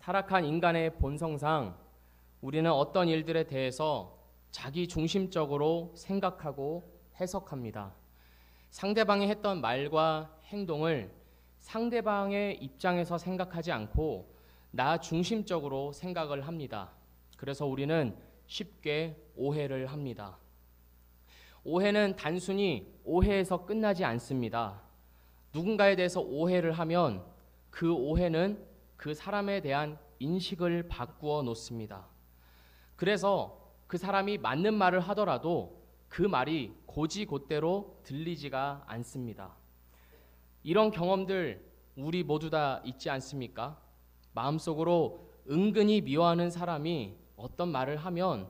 타락한 인간의 본성상 우리는 어떤 일들에 대해서 자기 중심적으로 생각하고 해석합니다. 상대방이 했던 말과 행동을 상대방의 입장에서 생각하지 않고 나 중심적으로 생각을 합니다. 그래서 우리는 쉽게 오해를 합니다. 오해는 단순히 오해에서 끝나지 않습니다. 누군가에 대해서 오해를 하면 그 오해는 그 사람에 대한 인식을 바꾸어 놓습니다. 그래서 그 사람이 맞는 말을 하더라도 그 말이 곧이곧대로 들리지가 않습니다. 이런 경험들 우리 모두 다 있지 않습니까? 마음속으로 은근히 미워하는 사람이 어떤 말을 하면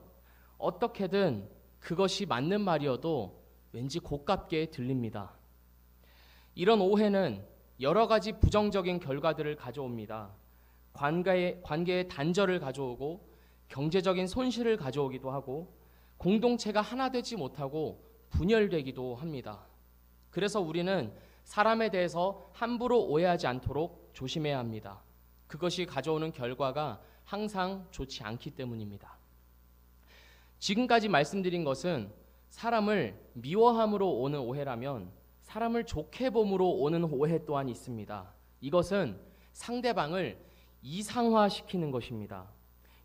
어떻게든 그것이 맞는 말이어도 왠지 고깝게 들립니다. 이런 오해는 여러 가지 부정적인 결과들을 가져옵니다. 관계의 단절을 가져오고 경제적인 손실을 가져오기도 하고 공동체가 하나 되지 못하고 분열되기도 합니다. 그래서 우리는 사람에 대해서 함부로 오해하지 않도록 조심해야 합니다. 그것이 가져오는 결과가 항상 좋지 않기 때문입니다. 지금까지 말씀드린 것은 사람을 미워함으로 오는 오해라면 사람을 좋게 봄으로 오는 오해 또한 있습니다. 이것은 상대방을 이상화시키는 것입니다.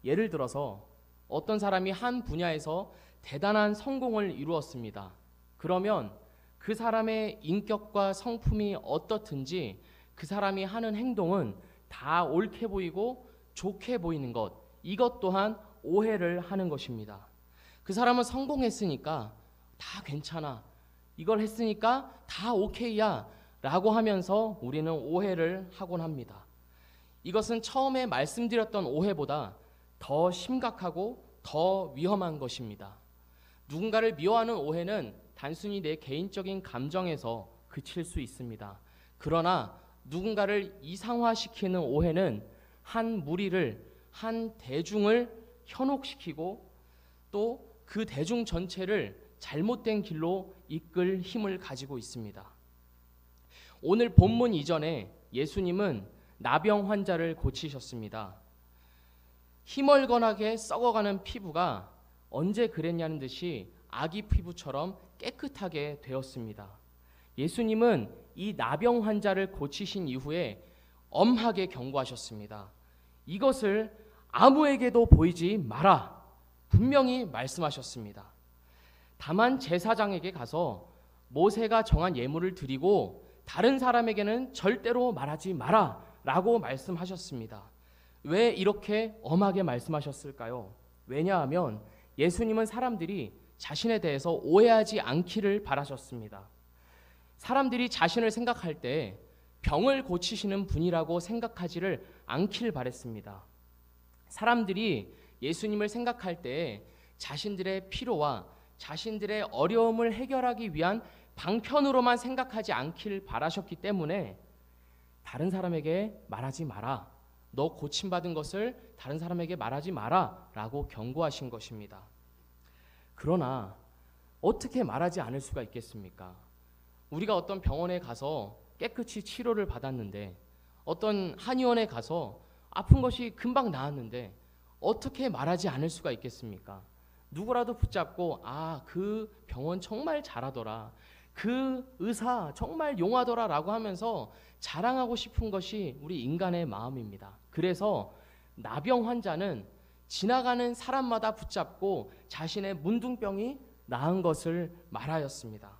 예를 들어서 어떤 사람이 한 분야에서 대단한 성공을 이루었습니다. 그러면 그 사람의 인격과 성품이 어떻든지 그 사람이 하는 행동은 다 옳게 보이고 좋게 보이는 것, 이것 또한 오해를 하는 것입니다. 그 사람은 성공했으니까 다 괜찮아, 이걸 했으니까 다 오케이야 라고 하면서 우리는 오해를 하곤 합니다. 이것은 처음에 말씀드렸던 오해보다 더 심각하고 더 위험한 것입니다. 누군가를 미워하는 오해는 단순히 내 개인적인 감정에서 그칠 수 있습니다. 그러나 누군가를 이상화시키는 오해는 한 무리를, 한 대중을 현혹시키고 또 그 대중 전체를 잘못된 길로 이끌 힘을 가지고 있습니다. 오늘 본문 이전에 예수님은 나병 환자를 고치셨습니다. 희멀건하게 썩어가는 피부가 언제 그랬냐는 듯이 아기 피부처럼 깨끗하게 되었습니다. 예수님은 이 나병 환자를 고치신 이후에 엄하게 경고하셨습니다. 이것을 아무에게도 보이지 마라, 분명히 말씀하셨습니다. 다만 제사장에게 가서 모세가 정한 예물을 드리고 다른 사람에게는 절대로 말하지 마라 라고 말씀하셨습니다. 왜 이렇게 엄하게 말씀하셨을까요? 왜냐하면 예수님은 사람들이 자신에 대해서 오해하지 않기를 바라셨습니다. 사람들이 자신을 생각할 때 병을 고치시는 분이라고 생각하지를 않길 바랬습니다. 사람들이 예수님을 생각할 때 자신들의 필요와 자신들의 어려움을 해결하기 위한 방편으로만 생각하지 않길 바라셨기 때문에 다른 사람에게 말하지 마라, 너 고침받은 것을 다른 사람에게 말하지 마라 라고 경고하신 것입니다. 그러나 어떻게 말하지 않을 수가 있겠습니까? 우리가 어떤 병원에 가서 깨끗이 치료를 받았는데, 어떤 한의원에 가서 아픈 것이 금방 나았는데 어떻게 말하지 않을 수가 있겠습니까? 누구라도 붙잡고 그 병원 정말 잘하더라, 그 의사 정말 용하더라 라고 하면서 자랑하고 싶은 것이 우리 인간의 마음입니다. 그래서 나병 환자는 지나가는 사람마다 붙잡고 자신의 문둥병이 나은 것을 말하였습니다.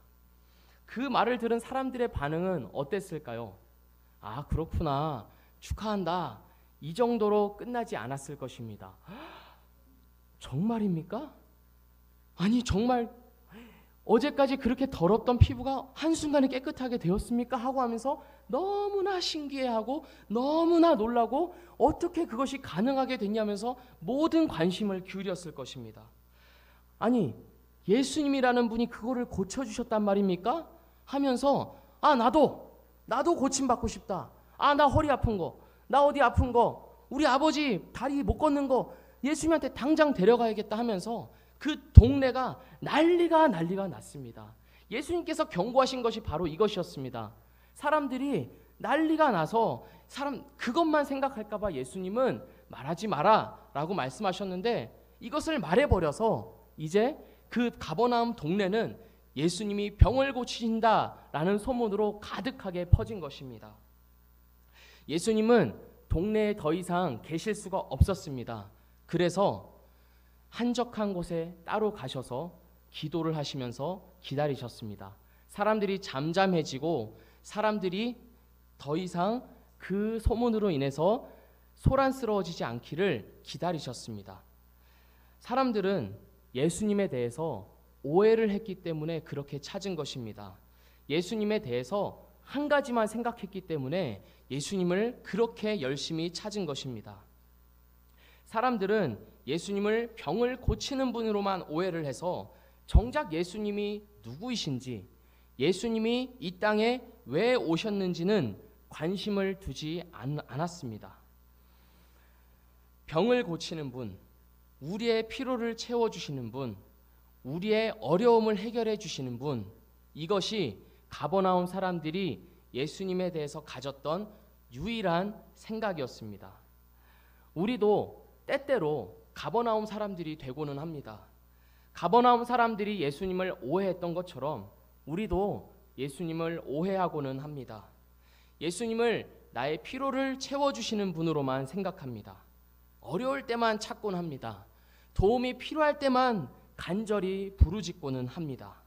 그 말을 들은 사람들의 반응은 어땠을까요? 그렇구나, 축하한다, 이 정도로 끝나지 않았을 것입니다. 정말입니까? 아니 정말 어제까지 그렇게 더럽던 피부가 한순간에 깨끗하게 되었습니까? 하고 하면서 너무나 신기해하고 너무나 놀라고 어떻게 그것이 가능하게 됐냐면서 모든 관심을 기울였을 것입니다. 아니 예수님이라는 분이 그거를 고쳐주셨단 말입니까? 하면서 나도 고침받고 싶다, 나 허리 아픈 거, 나 어디 아픈 거, 우리 아버지 다리 못 걷는 거 예수님한테 당장 데려가야겠다 하면서 그 동네가 난리가 났습니다. 예수님께서 경고하신 것이 바로 이것이었습니다. 사람들이 난리가 나서 사람 그것만 생각할까 봐 예수님은 말하지 마라 라고 말씀하셨는데, 이것을 말해버려서 이제 그 가버나움 동네는 예수님이 병을 고치신다라는 소문으로 가득하게 퍼진 것입니다. 예수님은 동네에 더 이상 계실 수가 없었습니다. 그래서 한적한 곳에 따로 가셔서 기도를 하시면서 기다리셨습니다. 사람들이 잠잠해지고 사람들이 더 이상 그 소문으로 인해서 소란스러워지지 않기를 기다리셨습니다. 사람들은 예수님에 대해서 오해를 했기 때문에 그렇게 찾은 것입니다. 예수님에 대해서 한 가지만 생각했기 때문에 예수님을 그렇게 열심히 찾은 것입니다. 사람들은 예수님을 병을 고치는 분으로만 오해를 해서 정작 예수님이 누구이신지, 예수님이 이 땅에 왜 오셨는지는 관심을 두지 않았습니다. 병을 고치는 분, 우리의 피로를 채워주시는 분, 우리의 어려움을 해결해 주시는 분, 이것이 가버나움 사람들이 예수님에 대해서 가졌던 유일한 생각이었습니다. 우리도 때때로 가버나움 사람들이 되고는 합니다. 가버나움 사람들이 예수님을 오해했던 것처럼 우리도 예수님을 오해하고는 합니다. 예수님을 나의 피로를 채워주시는 분으로만 생각합니다. 어려울 때만 찾곤 합니다. 도움이 필요할 때만 간절히 부르짖고는 합니다.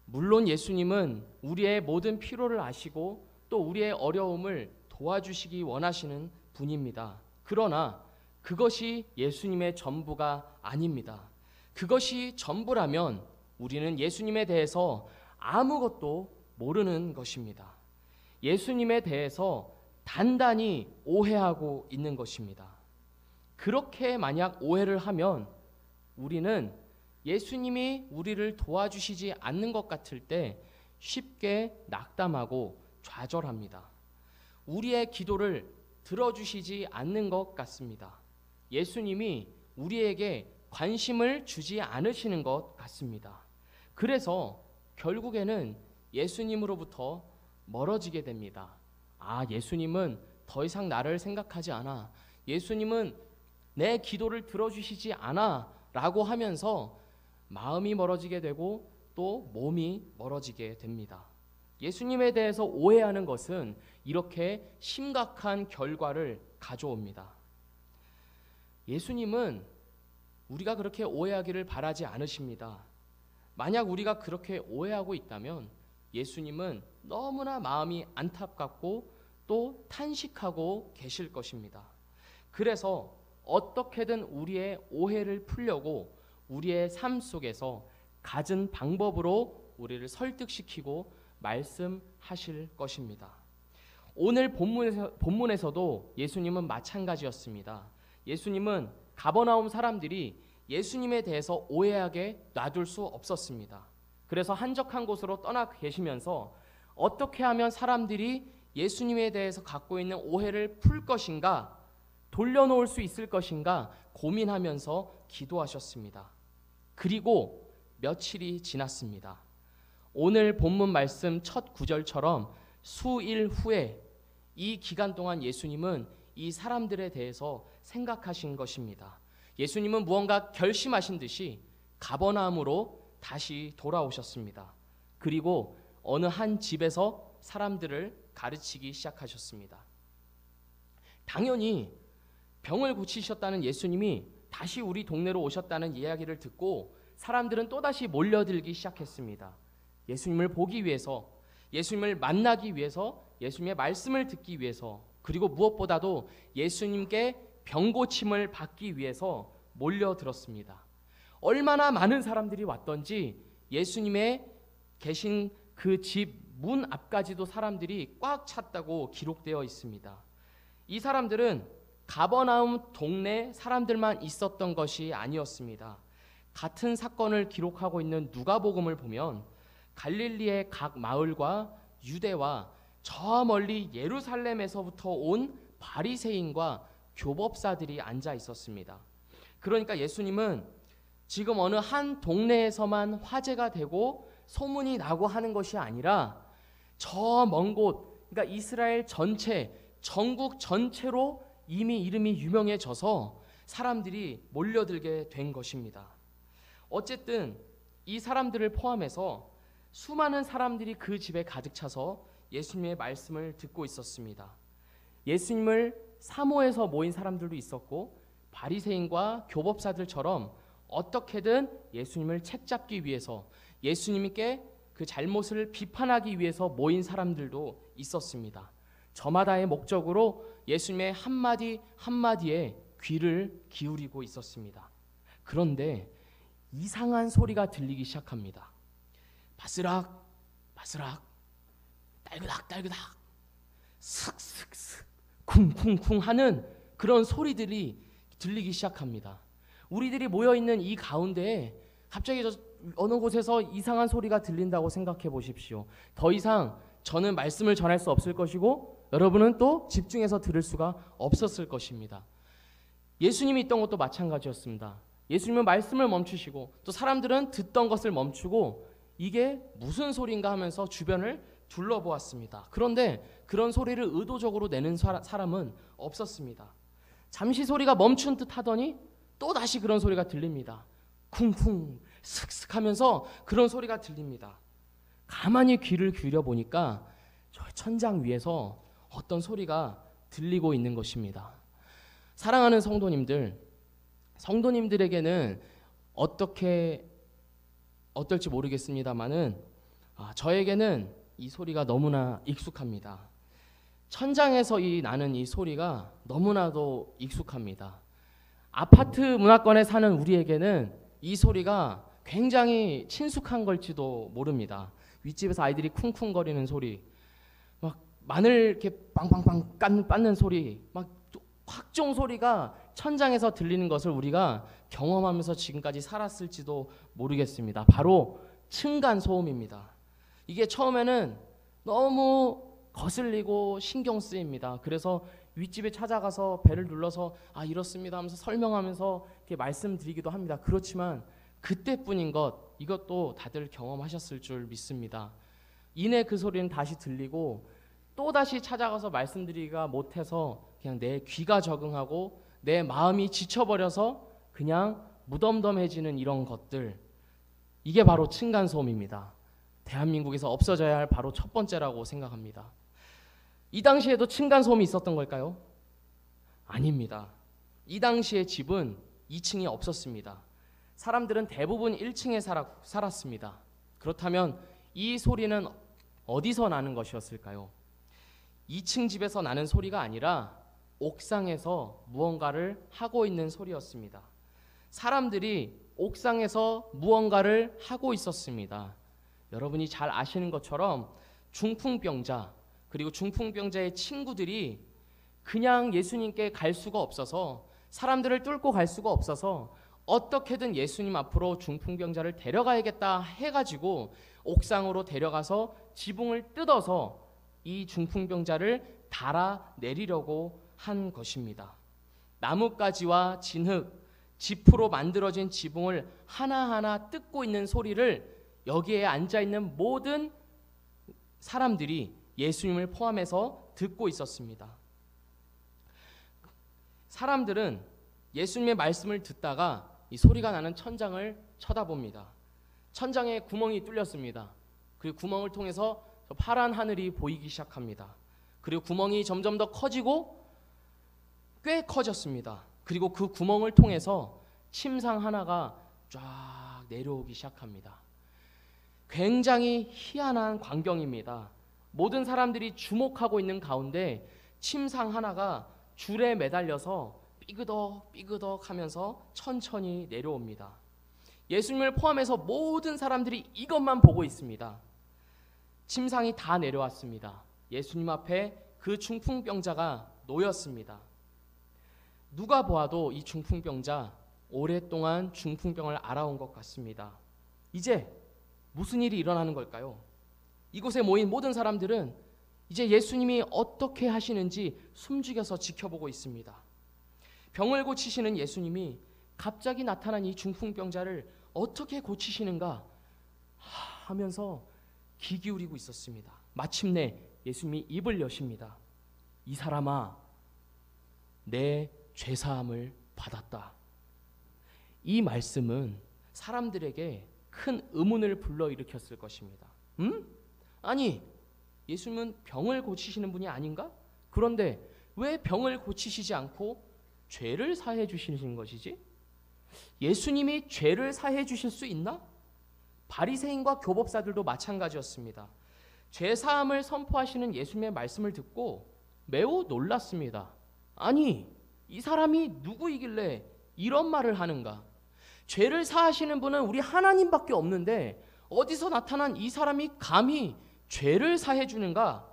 물론 예수님은 우리의 모든 피로를 아시고 또 우리의 어려움을 도와주시기 원하시는 분입니다. 그러나 그것이 예수님의 전부가 아닙니다. 그것이 전부라면 우리는 예수님에 대해서 아무것도 모르는 것입니다. 예수님에 대해서 단단히 오해하고 있는 것입니다. 그렇게 만약 오해를 하면 우리는 예수님이 우리를 도와주시지 않는 것 같을 때 쉽게 낙담하고 좌절합니다. 우리의 기도를 들어주시지 않는 것 같습니다. 예수님이 우리에게 관심을 주지 않으시는 것 같습니다. 그래서 결국에는 예수님으로부터 멀어지게 됩니다. 예수님은 더 이상 나를 생각하지 않아. 예수님은 내 기도를 들어주시지 않아 라고 하면서 마음이 멀어지게 되고 또 몸이 멀어지게 됩니다. 예수님에 대해서 오해하는 것은 이렇게 심각한 결과를 가져옵니다. 예수님은 우리가 그렇게 오해하기를 바라지 않으십니다. 만약 우리가 그렇게 오해하고 있다면 예수님은 너무나 마음이 안타깝고 또 탄식하고 계실 것입니다. 그래서 어떻게든 우리의 오해를 풀려고 우리의 삶 속에서 갖은 방법으로 우리를 설득시키고 말씀하실 것입니다. 오늘 본문에서도 예수님은 마찬가지였습니다. 예수님은 가버나움 사람들이 예수님에 대해서 오해하게 놔둘 수 없었습니다. 그래서 한적한 곳으로 떠나 계시면서 어떻게 하면 사람들이 예수님에 대해서 갖고 있는 오해를 풀 것인가, 돌려놓을 수 있을 것인가 고민하면서 기도하셨습니다. 그리고 며칠이 지났습니다. 오늘 본문 말씀 첫 구절처럼 수일 후에 이 기간 동안 예수님은 이 사람들에 대해서 생각하신 것입니다. 예수님은 무언가 결심하신 듯이 가버나움으로 다시 돌아오셨습니다. 그리고 어느 한 집에서 사람들을 가르치기 시작하셨습니다. 당연히 병을 고치셨다는 예수님이 다시 우리 동네로 오셨다는 이야기를 듣고 사람들은 또다시 몰려들기 시작했습니다. 예수님을 보기 위해서, 예수님을 만나기 위해서, 예수님의 말씀을 듣기 위해서, 그리고 무엇보다도 예수님께 병 고침을 받기 위해서 몰려들었습니다. 얼마나 많은 사람들이 왔던지 예수님의 계신 그 집 문 앞까지도 사람들이 꽉 찼다고 기록되어 있습니다. 이 사람들은 가버나움 동네 사람들만 있었던 것이 아니었습니다. 같은 사건을 기록하고 있는 누가복음을 보면 갈릴리의 각 마을과 유대와 저 멀리 예루살렘에서부터 온 바리새인과 교법사들이 앉아 있었습니다. 그러니까 예수님은 지금 어느 한 동네에서만 화제가 되고 소문이 나고 하는 것이 아니라 저 먼 곳, 그러니까 이스라엘 전체 전국 전체로 이미 이름이 유명해져서 사람들이 몰려들게 된 것입니다. 어쨌든 이 사람들을 포함해서 수많은 사람들이 그 집에 가득 차서 예수님의 말씀을 듣고 있었습니다. 예수님을 사모해서 모인 사람들도 있었고 바리새인과 교법사들처럼 어떻게든 예수님을 책잡기 위해서 예수님께 그 잘못을 비판하기 위해서 모인 사람들도 있었습니다. 저마다의 목적으로 예수님의 한마디 한마디에 귀를 기울이고 있었습니다. 그런데 이상한 소리가 들리기 시작합니다. 바스락 바스락, 딸그닥 딸그닥, 슥슥슥, 쿵쿵쿵 하는 그런 소리들이 들리기 시작합니다. 우리들이 모여있는 이 가운데에 갑자기 어느 곳에서 이상한 소리가 들린다고 생각해 보십시오. 더 이상 저는 말씀을 전할 수 없을 것이고 여러분은 또 집중해서 들을 수가 없었을 것입니다. 예수님이 있던 것도 마찬가지였습니다. 예수님은 말씀을 멈추시고 또 사람들은 듣던 것을 멈추고 이게 무슨 소리인가 하면서 주변을 둘러보았습니다. 그런데 그런 소리를 의도적으로 내는 사람은 없었습니다. 잠시 소리가 멈춘 듯 하더니 또 다시 그런 소리가 들립니다. 쿵쿵 슥슥 하면서 그런 소리가 들립니다. 가만히 귀를 기울여 보니까 저 천장 위에서 어떤 소리가 들리고 있는 것입니다. 사랑하는 성도님들에게는 어떨지 모르겠습니다만은 저에게는 이 소리가 너무나 익숙합니다. 천장에서 나는 이 소리가 너무나도 익숙합니다. 아파트 문화권에 사는 우리에게는 이 소리가 굉장히 친숙한 걸지도 모릅니다. 윗집에서 아이들이 쿵쿵거리는 소리, 막 마늘 이렇게 빵빵빵 빻는 소리, 막 각종 소리가 천장에서 들리는 것을 우리가 경험하면서 지금까지 살았을지도 모르겠습니다. 바로 층간소음입니다. 이게 처음에는 너무 거슬리고 신경 쓰입니다. 그래서 윗집에 찾아가서 벨을 눌러서 이렇습니다 하면서 설명하면서 이렇게 말씀드리기도 합니다. 그렇지만 그때뿐인 것, 이것도 다들 경험하셨을 줄 믿습니다. 이내 그 소리는 다시 들리고 또다시 찾아가서 말씀드리기가 못해서 그냥 내 귀가 적응하고 내 마음이 지쳐버려서 그냥 무덤덤해지는 이런 것들, 이게 바로 층간소음입니다. 대한민국에서 없어져야 할 바로 첫 번째라고 생각합니다. 이 당시에도 층간소음이 있었던 걸까요? 아닙니다. 이 당시의 집은 2층이 없었습니다. 사람들은 대부분 1층에 살았습니다. 그렇다면 이 소리는 어디서 나는 것이었을까요? 2층 집에서 나는 소리가 아니라 옥상에서 무언가를 하고 있는 소리였습니다. 사람들이 옥상에서 무언가를 하고 있었습니다. 여러분이 잘 아시는 것처럼 중풍병자 그리고 중풍병자의 친구들이 그냥 예수님께 갈 수가 없어서, 사람들을 뚫고 갈 수가 없어서 어떻게든 예수님 앞으로 중풍병자를 데려가야겠다 해가지고 옥상으로 데려가서 지붕을 뜯어서 이 중풍병자를 달아내리려고 한 것입니다. 나뭇가지와 진흙, 지프로 만들어진 지붕을 하나하나 뜯고 있는 소리를 여기에 앉아있는 모든 사람들이 예수님을 포함해서 듣고 있었습니다. 사람들은 예수님의 말씀을 듣다가 이 소리가 나는 천장을 쳐다봅니다. 천장에 구멍이 뚫렸습니다. 그리고 구멍을 통해서 파란 하늘이 보이기 시작합니다. 그리고 구멍이 점점 더 커지고 꽤 커졌습니다. 그리고 그 구멍을 통해서 침상 하나가 쫙 내려오기 시작합니다. 굉장히 희한한 광경입니다. 모든 사람들이 주목하고 있는 가운데 침상 하나가 줄에 매달려서 삐그덕 삐그덕 하면서 천천히 내려옵니다. 예수님을 포함해서 모든 사람들이 이것만 보고 있습니다. 침상이 다 내려왔습니다. 예수님 앞에 그 중풍병자가 놓였습니다. 누가 보아도 이 중풍병자 오랫동안 중풍병을 앓아온 것 같습니다. 이제 무슨 일이 일어나는 걸까요? 이곳에 모인 모든 사람들은 이제 예수님이 어떻게 하시는지 숨죽여서 지켜보고 있습니다. 병을 고치시는 예수님이 갑자기 나타난 이 중풍병자를 어떻게 고치시는가 하면서 귀 기울이고 있었습니다. 마침내 예수님이 입을 여십니다. 이 사람아, 내 죄사함을 받았다. 이 말씀은 사람들에게 큰 의문을 불러일으켰을 것입니다. 아니, 예수님은 병을 고치시는 분이 아닌가? 그런데 왜 병을 고치시지 않고 죄를 사해 주시는 것이지? 예수님이 죄를 사해 주실 수 있나? 바리새인과 교법사들도 마찬가지였습니다. 죄 사함을 선포하시는 예수님의 말씀을 듣고 매우 놀랐습니다. 아니, 이 사람이 누구이길래 이런 말을 하는가? 죄를 사하시는 분은 우리 하나님밖에 없는데 어디서 나타난 이 사람이 감히 죄를 사해 주는가?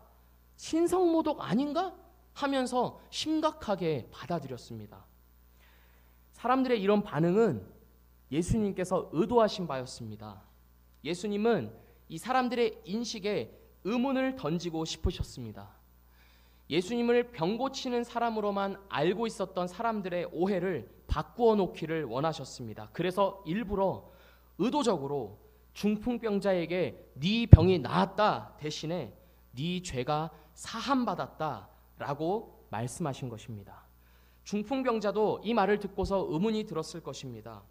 신성모독 아닌가? 하면서 심각하게 받아들였습니다. 사람들의 이런 반응은 예수님께서 의도하신 바였습니다. 예수님은 이 사람들의 인식에 의문을 던지고 싶으셨습니다. 예수님을 병 고치는 사람으로만 알고 있었던 사람들의 오해를 바꾸어 놓기를 원하셨습니다. 그래서 일부러 의도적으로 중풍병자에게 네 병이 나았다 대신에 네 죄가 사함받았다라고 말씀하신 것입니다. 중풍병자도 이 말을 듣고서 의문이 들었을 것입니다.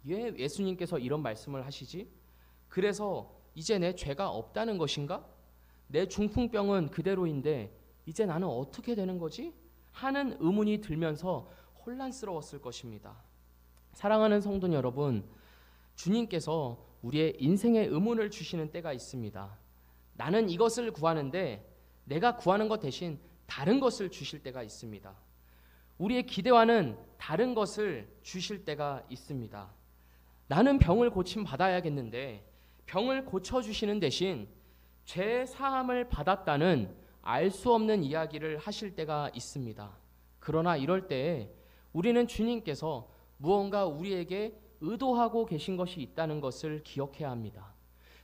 왜 예수님께서 이런 말씀을 하시지? 그래서 이제 내 죄가 없다는 것인가? 내 중풍병은 그대로인데 이제 나는 어떻게 되는 거지? 하는 의문이 들면서 혼란스러웠을 것입니다. 사랑하는 성도 여러분, 주님께서 우리의 인생에 의문을 주시는 때가 있습니다. 나는 이것을 구하는데 내가 구하는 것 대신 다른 것을 주실 때가 있습니다. 우리의 기대와는 다른 것을 주실 때가 있습니다. 나는 병을 고침 받아야겠는데 병을 고쳐주시는 대신 죄 사함을 받았다는 알 수 없는 이야기를 하실 때가 있습니다. 그러나 이럴 때에 우리는 주님께서 무언가 우리에게 의도하고 계신 것이 있다는 것을 기억해야 합니다.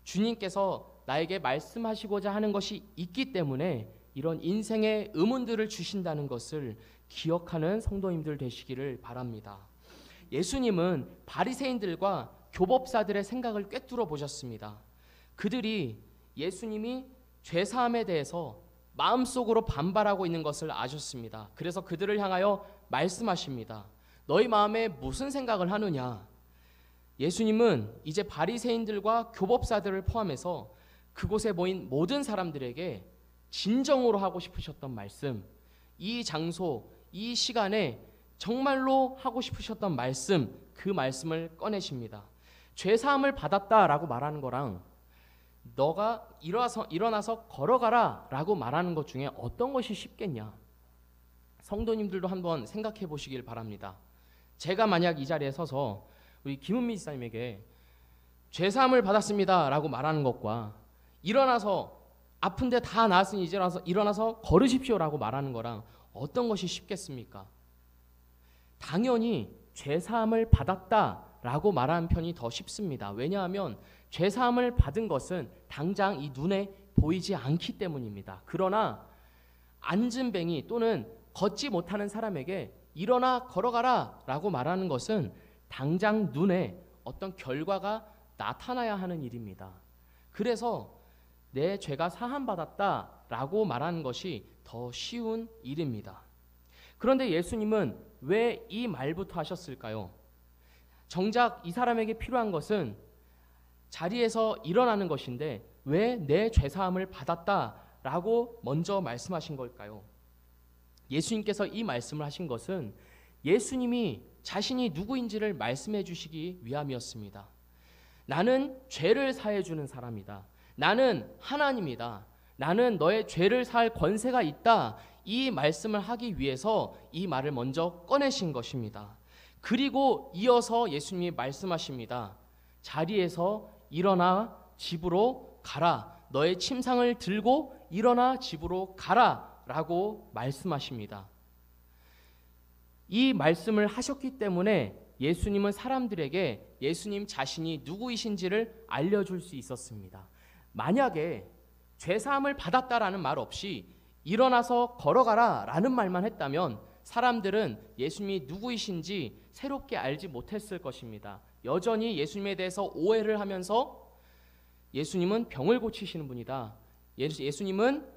주님께서 나에게 말씀하시고자 하는 것이 있기 때문에 이런 인생의 의문들을 주신다는 것을 기억하는 성도님들 되시기를 바랍니다. 예수님은 바리새인들과 교법사들의 생각을 꿰뚫어 보셨습니다. 그들이 예수님이 죄사함에 대해서 마음속으로 반발하고 있는 것을 아셨습니다. 그래서 그들을 향하여 말씀하십니다. 너희 마음에 무슨 생각을 하느냐? 예수님은 이제 바리새인들과 교법사들을 포함해서 그곳에 모인 모든 사람들에게 진정으로 하고 싶으셨던 말씀, 이 장소, 이 시간에 정말로 하고 싶으셨던 말씀, 그 말씀을 꺼내십니다. 죄사함을 받았다라고 말하는 거랑 너가 일어나서 걸어가라 라고 말하는 것 중에 어떤 것이 쉽겠냐? 성도님들도 한번 생각해 보시길 바랍니다. 제가 만약 이 자리에 서서 우리 김은미 지사님에게 죄사함을 받았습니다 라고 말하는 것과 일어나서 아픈데 다 나았으니 이제 일어나서 걸으십시오 라고 말하는 거랑 어떤 것이 쉽겠습니까? 당연히 죄사함을 받았다라고 말하는 편이 더 쉽습니다. 왜냐하면 죄사함을 받은 것은 당장 이 눈에 보이지 않기 때문입니다. 그러나 앉은뱅이 또는 걷지 못하는 사람에게 일어나 걸어가라 라고 말하는 것은 당장 눈에 어떤 결과가 나타나야 하는 일입니다. 그래서 내 죄가 사함받았다라고 말하는 것이 더 쉬운 일입니다. 그런데 예수님은 왜 이 말부터 하셨을까요? 정작 이 사람에게 필요한 것은 자리에서 일어나는 것인데 왜 내 죄사함을 받았다라고 먼저 말씀하신 걸까요? 예수님께서 이 말씀을 하신 것은 예수님이 자신이 누구인지를 말씀해 주시기 위함이었습니다. 나는 죄를 사해 주는 사람이다. 나는 하나님이다. 나는 너의 죄를 사할 권세가 있다. 이 말씀을 하기 위해서 이 말을 먼저 꺼내신 것입니다. 그리고 이어서 예수님이 말씀하십니다. 자리에서 일어나 집으로 가라. 너의 침상을 들고 일어나 집으로 가라 라고 말씀하십니다. 이 말씀을 하셨기 때문에 예수님은 사람들에게 예수님 자신이 누구이신지를 알려줄 수 있었습니다. 만약에 죄사함을 받았다라는 말 없이 일어나서 걸어가라 라는 말만 했다면 사람들은 예수님이 누구이신지 새롭게 알지 못했을 것입니다. 여전히 예수님에 대해서 오해를 하면서 예수님은 병을 고치시는 분이다. 예수님은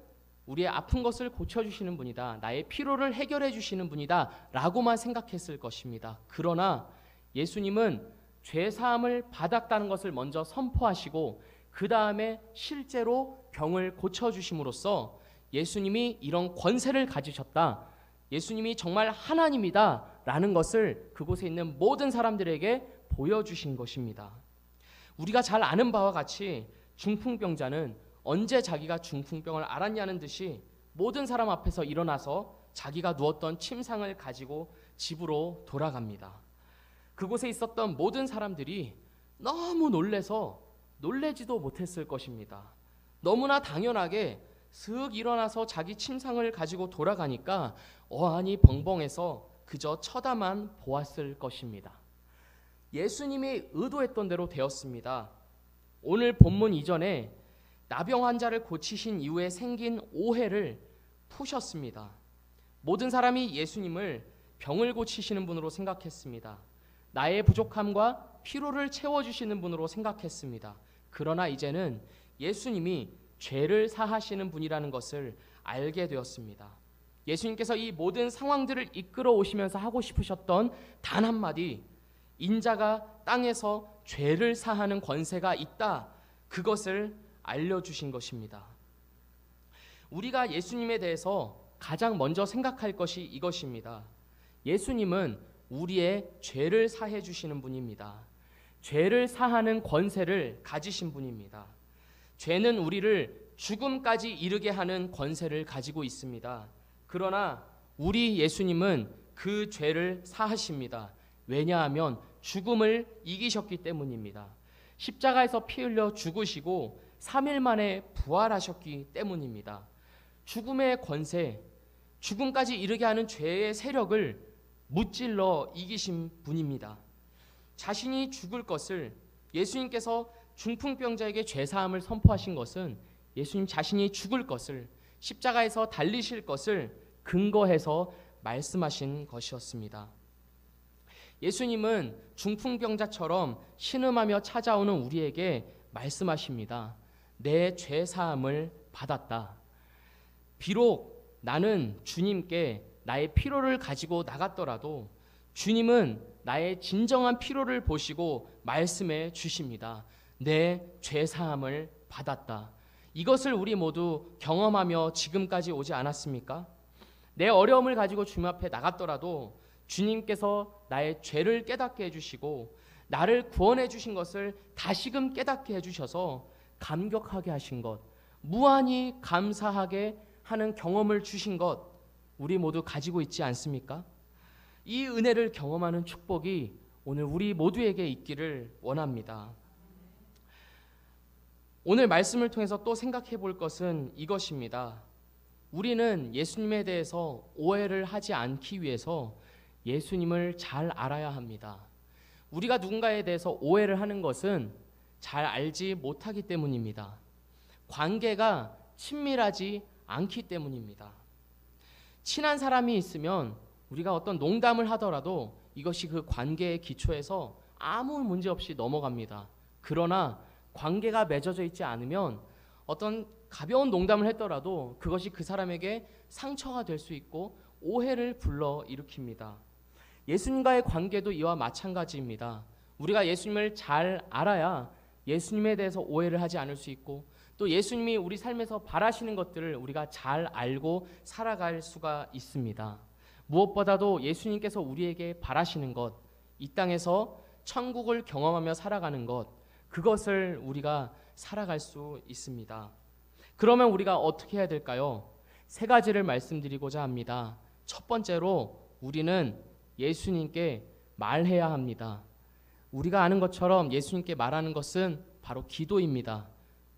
우리의 아픈 것을 고쳐주시는 분이다. 나의 피로를 해결해 주시는 분이다. 라고만 생각했을 것입니다. 그러나 예수님은 죄사함을 받았다는 것을 먼저 선포하시고 그 다음에 실제로 병을 고쳐주심으로써 예수님이 이런 권세를 가지셨다. 예수님이 정말 하나님이다. 라는 것을 그곳에 있는 모든 사람들에게 보여주신 것입니다. 우리가 잘 아는 바와 같이 중풍병자는 언제 자기가 중풍병을 알았냐는 듯이 모든 사람 앞에서 일어나서 자기가 누웠던 침상을 가지고 집으로 돌아갑니다. 그곳에 있었던 모든 사람들이 너무 놀래서 놀래지도 못했을 것입니다. 너무나 당연하게 슥 일어나서 자기 침상을 가지고 돌아가니까 어안이 벙벙해서 그저 쳐다만 보았을 것입니다. 예수님이 의도했던 대로 되었습니다. 오늘 본문 이전에 나병 환자를 고치신 이후에 생긴 오해를 푸셨습니다. 모든 사람이 예수님을 병을 고치시는 분으로 생각했습니다. 나의 부족함과 피로를 채워주시는 분으로 생각했습니다. 그러나 이제는 예수님이 죄를 사하시는 분이라는 것을 알게 되었습니다. 예수님께서 이 모든 상황들을 이끌어 오시면서 하고 싶으셨던 단 한마디, 인자가 땅에서 죄를 사하는 권세가 있다. 그것을 알려주신 것입니다. 우리가 예수님에 대해서 가장 먼저 생각할 것이 이것입니다. 예수님은 우리의 죄를 사해 주시는 분입니다. 죄를 사하는 권세를 가지신 분입니다. 죄는 우리를 죽음까지 이르게 하는 권세를 가지고 있습니다. 그러나 우리 예수님은 그 죄를 사하십니다. 왜냐하면 죽음을 이기셨기 때문입니다. 십자가에서 피 흘려 죽으시고 3일 만에 부활하셨기 때문입니다. 죽음의 권세, 죽음까지 이르게 하는 죄의 세력을 무찔러 이기신 분입니다. 자신이 죽을 것을, 예수님께서 중풍병자에게 죄사함을 선포하신 것은 예수님 자신이 죽을 것을, 십자가에서 달리실 것을 근거해서 말씀하신 것이었습니다. 예수님은 중풍병자처럼 신음하며 찾아오는 우리에게 말씀하십니다. 내 죄사함을 받았다. 비록 나는 주님께 나의 피로를 가지고 나갔더라도 주님은 나의 진정한 피로를 보시고 말씀해 주십니다. 내 죄사함을 받았다. 이것을 우리 모두 경험하며 지금까지 오지 않았습니까? 내 어려움을 가지고 주님 앞에 나갔더라도 주님께서 나의 죄를 깨닫게 해주시고 나를 구원해 주신 것을 다시금 깨닫게 해주셔서 감격하게 하신 것, 무한히 감사하게 하는 경험을 주신 것, 우리 모두 가지고 있지 않습니까? 이 은혜를 경험하는 축복이 오늘 우리 모두에게 있기를 원합니다. 오늘 말씀을 통해서 또 생각해 볼 것은 이것입니다. 우리는 예수님에 대해서 오해를 하지 않기 위해서 예수님을 잘 알아야 합니다. 우리가 누군가에 대해서 오해를 하는 것은 잘 알지 못하기 때문입니다. 관계가 친밀하지 않기 때문입니다. 친한 사람이 있으면 우리가 어떤 농담을 하더라도 이것이 그 관계의 기초에서 아무 문제 없이 넘어갑니다. 그러나 관계가 맺어져 있지 않으면 어떤 가벼운 농담을 했더라도 그것이 그 사람에게 상처가 될 수 있고 오해를 불러일으킵니다. 예수님과의 관계도 이와 마찬가지입니다. 우리가 예수님을 잘 알아야 예수님에 대해서 오해를 하지 않을 수 있고 또 예수님이 우리 삶에서 바라시는 것들을 우리가 잘 알고 살아갈 수가 있습니다. 무엇보다도 예수님께서 우리에게 바라시는 것, 이 땅에서 천국을 경험하며 살아가는 것, 그것을 우리가 살아갈 수 있습니다. 그러면 우리가 어떻게 해야 될까요? 세 가지를 말씀드리고자 합니다. 첫 번째로 우리는 예수님께 말해야 합니다. 우리가 아는 것처럼 예수님께 말하는 것은 바로 기도입니다.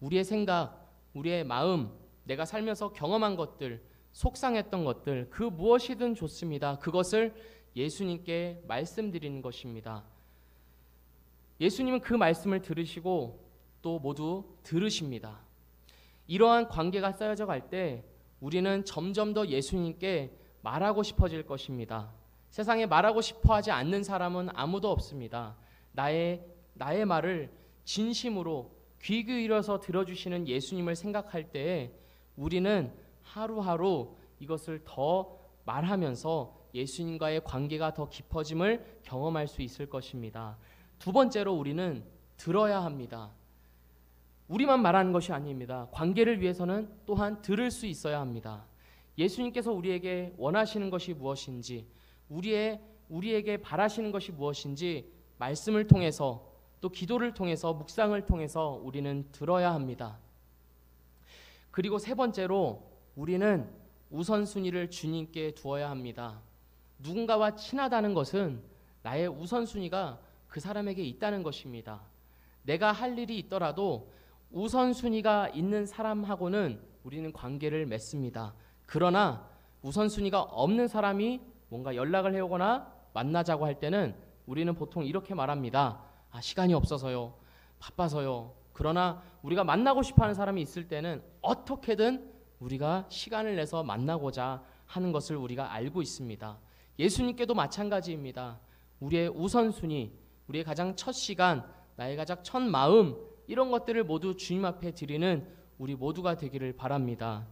우리의 생각, 우리의 마음, 내가 살면서 경험한 것들, 속상했던 것들, 그 무엇이든 좋습니다. 그것을 예수님께 말씀드리는 것입니다. 예수님은 그 말씀을 들으시고 또 모두 들으십니다. 이러한 관계가 쌓여져 갈 때 우리는 점점 더 예수님께 말하고 싶어질 것입니다. 세상에 말하고 싶어 하지 않는 사람은 아무도 없습니다. 나의 말을 진심으로 귀 기울여서 들어주시는 예수님을 생각할 때에 우리는 하루하루 이것을 더 말하면서 예수님과의 관계가 더 깊어짐을 경험할 수 있을 것입니다. 두 번째로 우리는 들어야 합니다. 우리만 말하는 것이 아닙니다. 관계를 위해서는 또한 들을 수 있어야 합니다. 예수님께서 우리에게 원하시는 것이 무엇인지, 우리에게 바라시는 것이 무엇인지 말씀을 통해서 또 기도를 통해서 묵상을 통해서 우리는 들어야 합니다. 그리고 세 번째로 우리는 우선순위를 주님께 두어야 합니다. 누군가와 친하다는 것은 나의 우선순위가 그 사람에게 있다는 것입니다. 내가 할 일이 있더라도 우선순위가 있는 사람하고는 우리는 관계를 맺습니다. 그러나 우선순위가 없는 사람이 뭔가 연락을 해오거나 만나자고 할 때는 우리는 보통 이렇게 말합니다. 시간이 없어서요. 바빠서요. 그러나 우리가 만나고 싶어하는 사람이 있을 때는 어떻게든 우리가 시간을 내서 만나고자 하는 것을 우리가 알고 있습니다. 예수님께도 마찬가지입니다. 우리의 우선순위, 우리의 가장 첫 시간, 나의 가장 첫 마음, 이런 것들을 모두 주님 앞에 드리는 우리 모두가 되기를 바랍니다.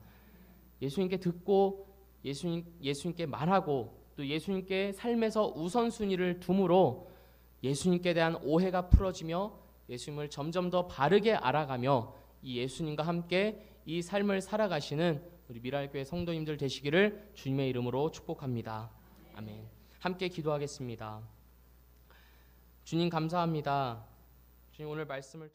예수님께 듣고 예수님께 말하고 또 예수님께 삶에서 우선순위를 둠으로 예수님께 대한 오해가 풀어지며 예수님을 점점 더 바르게 알아가며 이 예수님과 함께 이 삶을 살아가시는 우리 미랄교회 성도님들 되시기를 주님의 이름으로 축복합니다. 아멘. 함께 기도하겠습니다. 주님 감사합니다. 주님 오늘 말씀을